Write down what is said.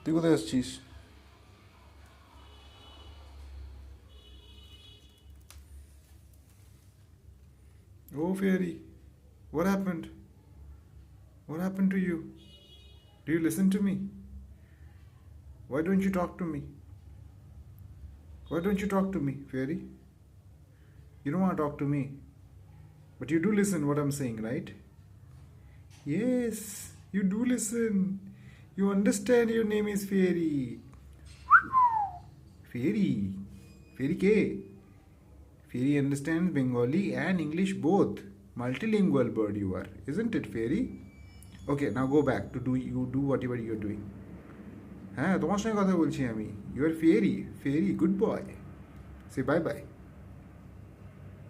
তুই কোথায় আসছিস? Oh, Fairy, what happened? What happened to you? Do you listen to me? Why don't you talk to me? Why don't you talk to me, Fairy? You don't want to talk to me, but you do listen what I'm saying, right? Yes, you do listen. You understand your name is Fairy. Fairy. Fairy K. Fairy understands Bengali and English both. Multilingual bird you are, isn't it, Fairy? Okay, now go back to do whatever you're doing. হ্যাঁ, তোমার সঙ্গে কথা বলছি আমি। You are fairy, fairy, good boy. Say bye by.